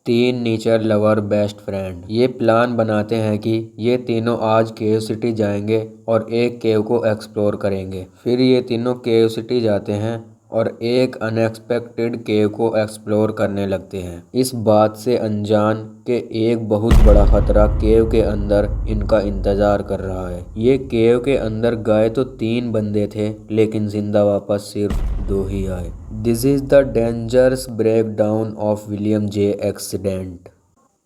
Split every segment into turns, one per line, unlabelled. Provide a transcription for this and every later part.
तीन nature lover best friend ये plan बनाते हैं कि ये तीनों आज केव सिटी जाएंगे और एक केव को एक्सप्लोर करेंगे। फिर ये तीनों केव सिटी जाते हैं और एक अनएक्सपेक्टेड केव को एक्सप्लोर करने लगते हैं, इस बात से अनजान के एक बहुत बड़ा खतरा केव के अंदर इनका इंतजार कर रहा है। ये केव के अंदर गए तो तीन बंदे थे, लेकिन जिंदा वापस सिर्फ दो ही आए। This is the dangerous breakdown of William J accident.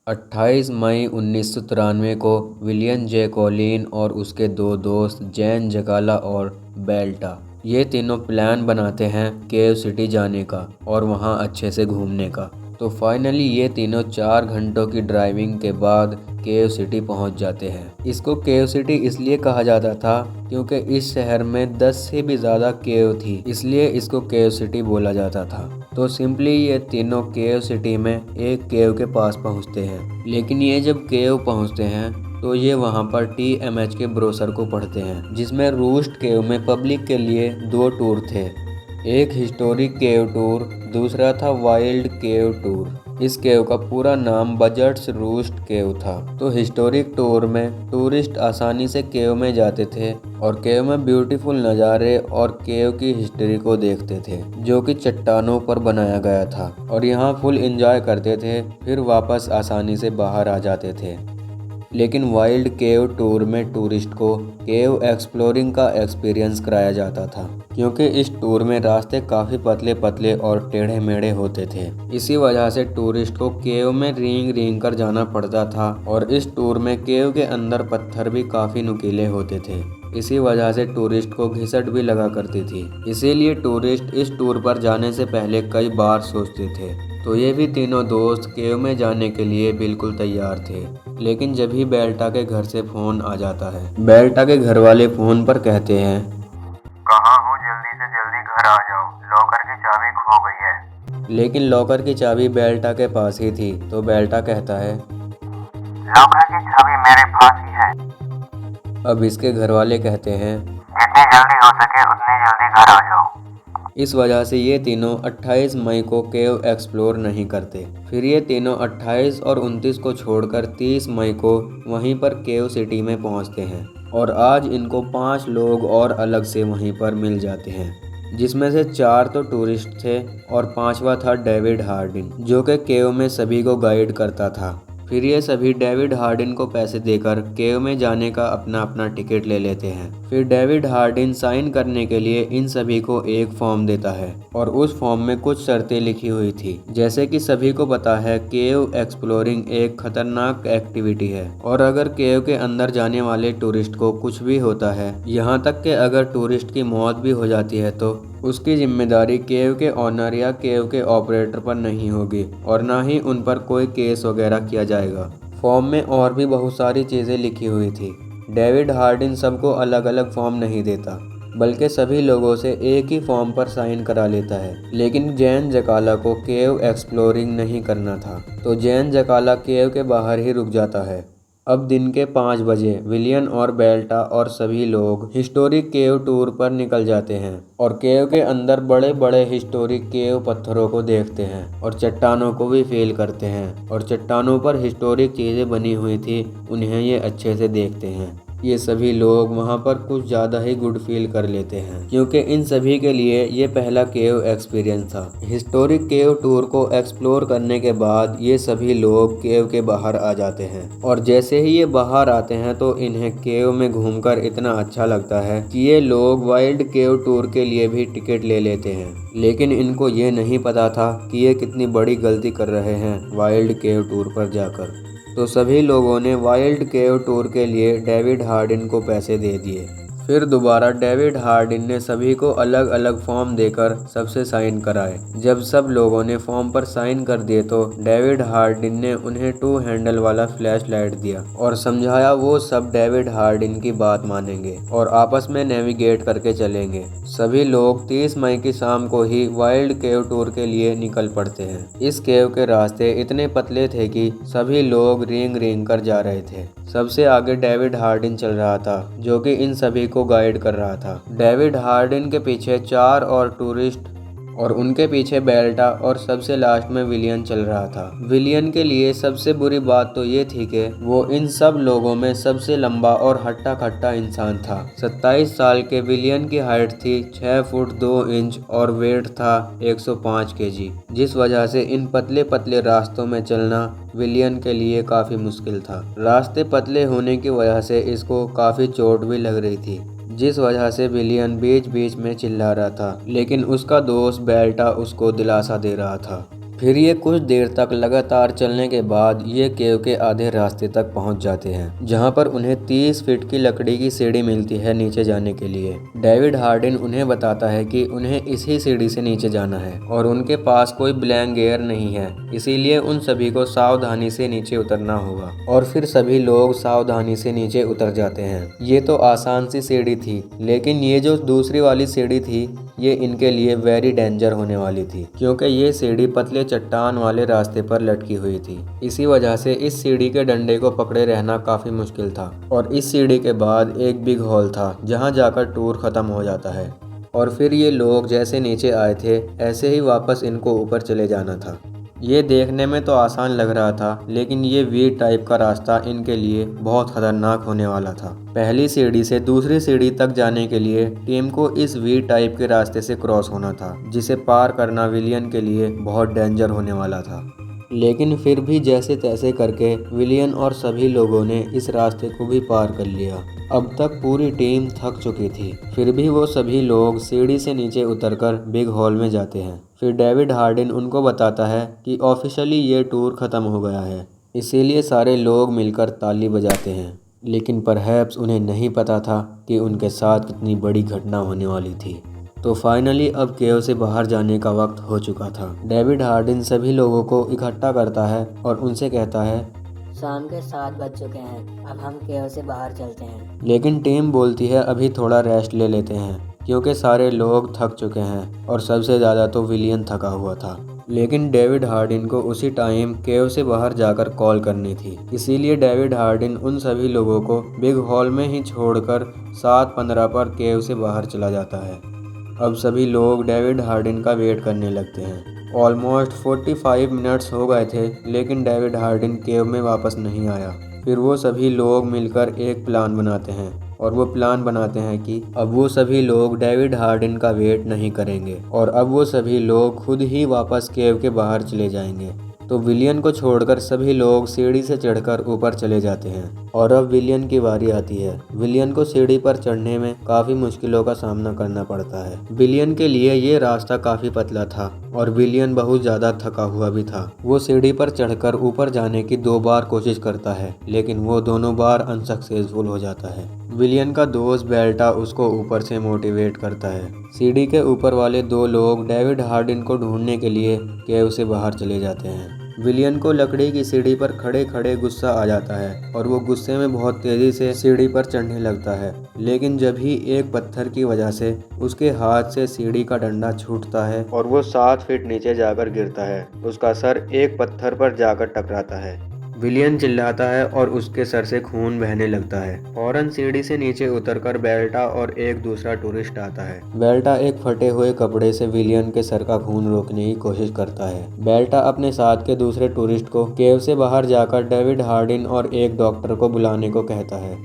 28 मई 1993 को विलियम जे कॉलिन और उसके दो दोस्त जैन जकाला और बेल्टा ये तीनों प्लान बनाते हैं केव सिटी जाने का और वहाँ अच्छे से घूमने का। तो फाइनली ये तीनों 4 घंटों की ड्राइविंग के बाद केव सिटी पहुंच जाते हैं। इसको केव सिटी इसलिए कहा जाता था क्योंकि इस शहर में 10 से भी ज़्यादा केव थी, इसलिए इसको केव सिटी बोला जाता था। तो सिंपली ये तीनों केव सिटी में एक केव के पास पहुंचते हैं, लेकिन ये जब केव पहुंचते हैं तो ये वहाँ पर TMH के ब्रोशर को पढ़ते हैं, जिसमें रूस्ट केव में पब्लिक के लिए 2 टूर थे, एक हिस्टोरिक केव टूर, दूसरा था वाइल्ड केव टूर। इस केव का पूरा नाम बजट्स रूस्ट केव था। तो हिस्टोरिक टूर में टूरिस्ट आसानी से केव में जाते थे और केव में ब्यूटीफुल नज़ारे और केव की हिस्ट्री को देखते थे, जो कि चट्टानों पर बनाया गया था, और यहाँ फुल एंजॉय करते थे, फिर वापस आसानी से बाहर आ जाते थे। लेकिन वाइल्ड केव टूर में टूरिस्ट को केव एक्सप्लोरिंग का एक्सपीरियंस कराया जाता था, क्योंकि इस टूर में रास्ते काफ़ी पतले पतले और टेढ़े मेढ़े होते थे। इसी वजह से टूरिस्ट को केव में रेंग रेंग कर जाना पड़ता था, और इस टूर में केव के अंदर पत्थर भी काफ़ी नुकीले होते थे। इसी वजह से टूरिस्ट को घिसट भी लगा करती थी। इसीलिए टूरिस्ट इस टूर पर जाने से पहले कई बार सोचते थे। तो ये भी तीनों दोस्त केव में जाने के लिए बिल्कुल तैयार थे, लेकिन जब ही बेल्टा के घर से फ़ोन आ जाता है। बेल्टा के घर वाले फ़ोन पर कहते हैं,
कहाँ हो, जल्दी से जल्दी घर आ जाओ, लॉकर की चाबी खो गई है।
लेकिन लॉकर की चाबी बेल्टा के पास ही थी। तो बेल्टा कहता है,
लॉकर की चाबी मेरे पास ही है।
अब इसके घर वाले कहते हैं,
जितनी जल्दी हो सके उतनी जल्दी घर आ जाओ।
इस वजह से ये तीनों 28 मई को केव एक्सप्लोर नहीं करते। फिर ये तीनों 28 और 29 को छोड़कर 30 मई को वहीं पर केव सिटी में पहुंचते हैं, और आज इनको 5 लोग और अलग से वहीं पर मिल जाते हैं, जिसमें से 4 तो टूरिस्ट थे और 5वां था डेविड हार्डिन, जो कि केव में सभी को गाइड करता था। फिर ये सभी डेविड हार्डिन को पैसे देकर केव में जाने का अपना अपना टिकट ले लेते हैं। फिर डेविड हार्डिन साइन करने के लिए इन सभी को एक फॉर्म देता है, और उस फॉर्म में कुछ शर्तें लिखी हुई थी, जैसे कि सभी को पता है केव एक्सप्लोरिंग एक खतरनाक एक्टिविटी है, और अगर केव के अंदर जाने वाले टूरिस्ट को कुछ भी होता है, यहाँ तक कि अगर टूरिस्ट की मौत भी हो जाती है, तो उसकी जिम्मेदारी केव के ऑनर या केव के ऑपरेटर पर नहीं होगी, और ना ही उन पर कोई केस वगैरह किया जाएगा। फॉर्म में और भी बहुत सारी चीज़ें लिखी हुई थी। डेविड हार्डिन सबको अलग अलग फॉर्म नहीं देता, बल्कि सभी लोगों से एक ही फॉर्म पर साइन करा लेता है। लेकिन जैन जकाला को केव एक्सप्लोरिंग नहीं करना था, तो जैन जकाला केव के बाहर ही रुक जाता है। अब दिन के 5 बजे विलियन और बेल्टा और सभी लोग हिस्टोरिक केव टूर पर निकल जाते हैं, और केव के अंदर बड़े बड़े हिस्टोरिक केव पत्थरों को देखते हैं और चट्टानों को भी फील करते हैं, और चट्टानों पर हिस्टोरिक चीज़ें बनी हुई थी, उन्हें ये अच्छे से देखते हैं। ये सभी लोग वहाँ पर कुछ ज़्यादा ही गुड फील कर लेते हैं, क्योंकि इन सभी के लिए ये पहला केव एक्सपीरियंस था। हिस्टोरिक केव टूर को एक्सप्लोर करने के बाद ये सभी लोग केव के बाहर आ जाते हैं, और जैसे ही ये बाहर आते हैं तो इन्हें केव में घूमकर इतना अच्छा लगता है कि ये लोग वाइल्ड केव टूर के लिए भी टिकट ले लेते हैं। लेकिन इनको ये नहीं पता था कि ये कितनी बड़ी गलती कर रहे हैं वाइल्ड केव टूर पर जाकर। तो सभी लोगों ने वाइल्ड केव टूर के लिए डेविड हार्डिन को पैसे दे दिए। फिर दोबारा डेविड हार्डिन ने सभी को अलग अलग फॉर्म देकर सबसे साइन कराए। जब सब लोगों ने फॉर्म पर साइन कर दिए तो डेविड हार्डिन ने उन्हें 2 हैंडल वाला फ्लैश लाइट दिया और समझाया वो सब डेविड हार्डिन की बात मानेंगे और आपस में नेविगेट करके चलेंगे। सभी लोग 30 मई की शाम को ही वाइल्ड केव टूर के लिए निकल पड़ते हैं। इस केव के रास्ते इतने पतले थे कि सभी लोग रेंग रेंग कर जा रहे थे। सबसे आगे डेविड हार्डिन चल रहा था, जो कि इन सभी को गाइड कर रहा था। डेविड हार्डिन के पीछे 4 और टूरिस्ट और उनके पीछे बेल्टा और सबसे लास्ट में विलियन चल रहा था। विलियन के लिए सबसे बुरी बात तो ये थी कि वो इन सब लोगों में सबसे लंबा और हट्टा कट्टा इंसान था। 27 साल के विलियन की हाइट थी 6 फुट 2 इंच और वेट था 105 केजी, जिस वजह से इन पतले पतले रास्तों में चलना विलियन के लिए काफ़ी मुश्किल था। रास्ते पतले होने की वजह से इसको काफ़ी चोट भी लग रही थी, जिस वजह से विलियन बीच बीच में चिल्ला रहा था, लेकिन उसका दोस्त बेल्टा उसको दिलासा दे रहा था। फिर ये कुछ देर तक लगातार चलने के बाद ये केव के आधे रास्ते तक पहुंच जाते हैं, जहां पर उन्हें 30 फीट की लकड़ी की सीढ़ी मिलती है नीचे जाने के लिए। डेविड हार्डिन उन्हें बताता है कि उन्हें इसी सीढ़ी से नीचे जाना है और उनके पास कोई ब्लैंक गियर नहीं है, इसीलिए उन सभी को सावधानी से नीचे उतरना होगा। और फिर सभी लोग सावधानी से नीचे उतर जाते हैं। ये तो आसान सी सीढ़ी थी, लेकिन ये जो दूसरी वाली सीढ़ी थी ये इनके लिए वेरी डेंजर होने वाली थी, क्योंकि ये सीढ़ी पतले चट्टान वाले रास्ते पर लटकी हुई थी। इसी वजह से इस सीढ़ी के डंडे को पकड़े रहना काफी मुश्किल था। और इस सीढ़ी के बाद एक बिग हॉल था जहां जाकर टूर खत्म हो जाता है। और फिर ये लोग जैसे नीचे आए थे ऐसे ही वापस इनको ऊपर चले जाना था। ये देखने में तो आसान लग रहा था, लेकिन ये वी टाइप का रास्ता इनके लिए बहुत खतरनाक होने वाला था। पहली सीढ़ी से दूसरी सीढ़ी तक जाने के लिए टीम को इस वी टाइप के रास्ते से क्रॉस होना था, जिसे पार करना विलियन के लिए बहुत डेंजर होने वाला था। लेकिन फिर भी जैसे तैसे करके विलियन और सभी लोगों ने इस रास्ते को भी पार कर लिया। अब तक पूरी टीम थक चुकी थी, फिर भी वो सभी लोग सीढ़ी से नीचे उतरकर बिग हॉल में जाते हैं। फिर डेविड हार्डिन उनको बताता है कि ऑफिशियली ये टूर ख़त्म हो गया है, इसीलिए सारे लोग मिलकर ताली बजाते हैं। लेकिन परहैप्स उन्हें नहीं पता था कि उनके साथ कितनी बड़ी घटना होने वाली थी। तो फाइनली अब केव से बाहर जाने का वक्त हो चुका था। डेविड हार्डिन सभी लोगों को इकट्ठा करता है और उनसे कहता है,
शाम के 7 बज चुके हैं, अब हम केव से बाहर चलते हैं।
लेकिन टीम बोलती है अभी थोड़ा रेस्ट ले लेते हैं, क्योंकि सारे लोग थक चुके हैं और सबसे ज़्यादा तो विलियन थका हुआ था। लेकिन डेविड हार्डिन को उसी टाइम केव से बाहर जाकर कॉल करनी थी, इसीलिए डेविड हार्डिन उन सभी लोगों को बिग हॉल में ही छोड़कर 7:15 पर केव से बाहर चला जाता है। अब सभी लोग डेविड हार्डिन का वेट करने लगते हैं। ऑलमोस्ट 45 मिनट्स हो गए थे, लेकिन डेविड हार्डिन केव में वापस नहीं आया। फिर वो सभी लोग मिलकर एक प्लान बनाते हैं और वो प्लान बनाते हैं कि अब वो सभी लोग डेविड हार्डिन का वेट नहीं करेंगे और अब वो सभी लोग खुद ही वापस केव के बाहर चले जाएंगे। तो विलियन को छोड़कर सभी लोग सीढ़ी से चढ़कर ऊपर चले जाते हैं और अब विलियन की बारी आती है। विलियन को सीढ़ी पर चढ़ने में काफ़ी मुश्किलों का सामना करना पड़ता है। विलियन के लिए ये रास्ता काफ़ी पतला था और विलियन बहुत ज़्यादा थका हुआ भी था। वो सीढ़ी पर चढ़कर ऊपर जाने की 2 बार कोशिश करता है, लेकिन वो दोनों बार अनसक्सेसफुल हो जाता है। विलियन का दोस्त बेल्टा उसको ऊपर से मोटिवेट करता है। सीढ़ी के ऊपर वाले 2 लोग डेविड हार्डिन को ढूंढने के लिए केव से बाहर चले जाते हैं। विलियन को लकड़ी की सीढ़ी पर खड़े खड़े गुस्सा आ जाता है और वो गुस्से में बहुत तेज़ी से सीढ़ी पर चढ़ने लगता है, लेकिन जब ही एक पत्थर की वजह से उसके हाथ से सीढ़ी का डंडा छूटता है और वो 7 फीट नीचे जाकर गिरता है। उसका सर एक पत्थर पर जाकर टकराता है। विलियन चिल्लाता है और उसके सर से खून बहने लगता है। फौरन सीढ़ी से नीचे उतरकर बेल्टा और एक दूसरा टूरिस्ट आता है। बेल्टा एक फटे हुए कपड़े से विलियन के सर का खून रोकने की कोशिश करता है। बेल्टा अपने साथ के दूसरे टूरिस्ट को केव से बाहर जाकर डेविड हार्डिन और एक डॉक्टर को बुलाने को कहता है।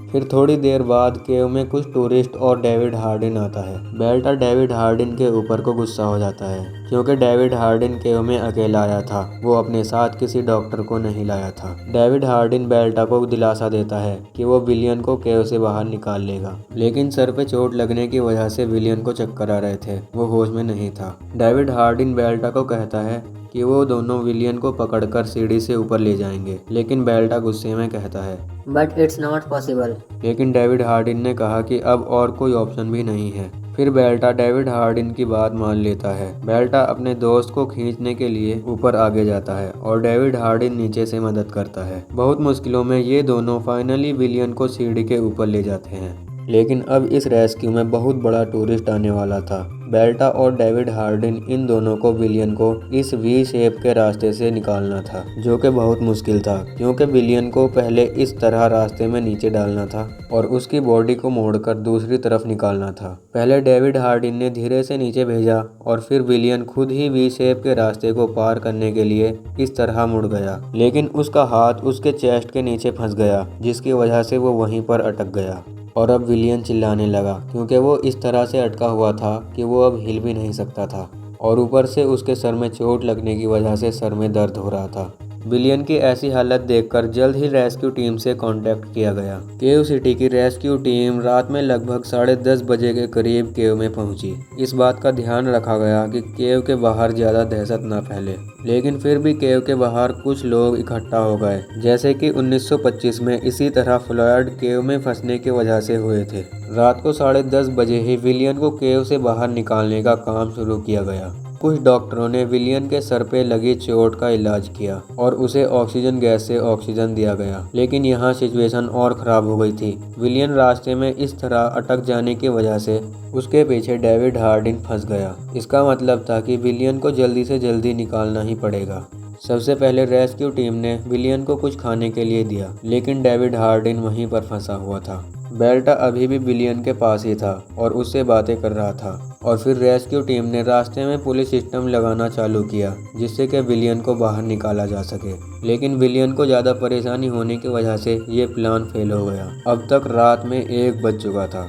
फिर थोड़ी देर बाद केव में कुछ टूरिस्ट और डेविड हार्डिन आता है। बेल्टा डेविड हार्डिन के ऊपर को गुस्सा हो जाता है, क्योंकि डेविड हार्डिन केव में अकेला आया था, वो अपने साथ किसी डॉक्टर को नहीं लाया था। डेविड हार्डिन बेल्टा को दिलासा देता है कि वो विलियन को केव से बाहर निकाल लेगा, लेकिन सर पे चोट लगने की वजह से विलियन को चक्कर आ रहे थे, वो होश में नहीं था। डेविड हार्डिन बेल्टा को कहता है कि वो दोनों विलियन को पकड़कर सीढ़ी से ऊपर ले जाएंगे, लेकिन बेल्टा गुस्से में कहता है
बट इट्स नॉट पॉसिबल।
लेकिन डेविड हार्डिन ने कहा कि अब और कोई ऑप्शन भी नहीं है। फिर बेल्टा डेविड हार्डिन की बात मान लेता है। बेल्टा अपने दोस्त को खींचने के लिए ऊपर आगे जाता है और डेविड हार्डिन नीचे से मदद करता है। बहुत मुश्किलों में ये दोनों फाइनली विलियन को सीढ़ी के ऊपर ले जाते हैं, लेकिन अब इस रेस्क्यू में बहुत बड़ा टूरिस्ट आने वाला था, बेल्टा और डेविड हार्डिन इन दोनों को विलियन को इस वी शेप के रास्ते से निकालना था, जो कि बहुत मुश्किल था क्योंकि विलियन को पहले इस तरह रास्ते में नीचे डालना था और उसकी बॉडी को मोड़कर दूसरी तरफ निकालना था। पहले डेविड हार्डिन ने धीरे से नीचे भेजा और फिर विलियन खुद ही वी शेप के रास्ते को पार करने के लिए इस तरह मुड़ गया, लेकिन उसका हाथ उसके चेस्ट के नीचे फंस गया, जिसकी वजह से वो वहीं पर अटक गया। और अब विलियन चिल्लाने लगा क्योंकि वो इस तरह से अटका हुआ था कि वो अब हिल भी नहीं सकता था और ऊपर से उसके सर में चोट लगने की वजह से सर में दर्द हो रहा था। विलियन की ऐसी हालत देखकर जल्द ही रेस्क्यू टीम से कांटेक्ट किया गया। केव सिटी की रेस्क्यू टीम रात में लगभग 10:30 बजे के करीब केव में पहुंची। इस बात का ध्यान रखा गया कि केव के बाहर ज़्यादा दहशत न फैले, लेकिन फिर भी केव के बाहर कुछ लोग इकट्ठा हो गए, जैसे कि 1925 में इसी तरह फ्लॉयड केव में फंसने की वजह से हुए थे। रात को 10:30 बजे ही विलियन को केव से बाहर निकालने का काम शुरू किया गया। कुछ डॉक्टरों ने विलियन के सर पे लगी चोट का इलाज किया और उसे ऑक्सीजन गैस से ऑक्सीजन दिया गया, लेकिन यहाँ सिचुएशन और ख़राब हो गई थी। विलियन रास्ते में इस तरह अटक जाने की वजह से उसके पीछे डेविड हार्डिन फंस गया। इसका मतलब था कि विलियन को जल्दी से जल्दी निकालना ही पड़ेगा। सबसे पहले रेस्क्यू टीम ने विलियन को कुछ खाने के लिए दिया, लेकिन डेविड हार्डिन वहीं पर फंसा हुआ था। बेल्टा अभी भी विलियन के पास ही था और उससे बातें कर रहा था। और फिर रेस्क्यू टीम ने रास्ते में पुलिस सिस्टम लगाना चालू किया, जिससे कि विलियन को बाहर निकाला जा सके, लेकिन विलियन को ज़्यादा परेशानी होने की वजह से ये प्लान फेल हो गया। अब तक रात में 1 बज चुका था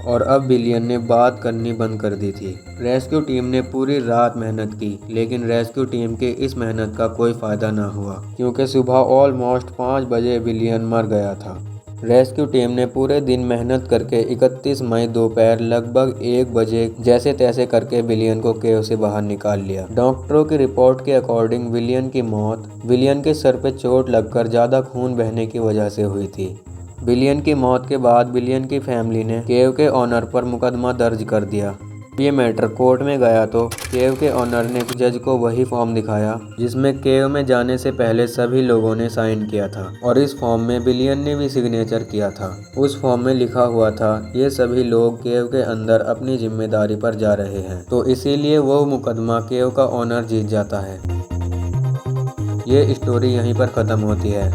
और अब विलियन ने बात करनी बंद कर दी थी। रेस्क्यू टीम ने पूरी रात मेहनत की, लेकिन रेस्क्यू टीम के इस मेहनत का कोई फ़ायदा ना हुआ क्योंकि सुबह ऑलमोस्ट 5 बजे विलियन मर गया था। रेस्क्यू टीम ने पूरे दिन मेहनत करके 31 मई दोपहर लगभग 1 बजे जैसे तैसे करके विलियन को केव से बाहर निकाल लिया। डॉक्टरों की रिपोर्ट के अकॉर्डिंग विलियन की मौत विलियन के सर पे चोट लगकर ज़्यादा खून बहने की वजह से हुई थी। विलियन की मौत के बाद विलियन की फैमिली ने केव के ऑनर पर मुकदमा दर्ज कर दिया। ये मैटर कोर्ट में गया तो केव के ऑनर ने जज को वही फॉर्म दिखाया जिसमें केव में जाने से पहले सभी लोगों ने साइन किया था और इस फॉर्म में विलियन ने भी सिग्नेचर किया था। उस फॉर्म में लिखा हुआ था ये सभी लोग केव के अंदर अपनी जिम्मेदारी पर जा रहे हैं, तो इसीलिए वो मुकदमा केव का ऑनर जीत जाता है। ये स्टोरी यहीं पर ख़त्म होती है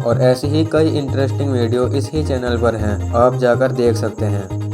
और ऐसी ही कई इंटरेस्टिंग वीडियो इस ही चैनल पर हैं, आप जाकर देख सकते हैं।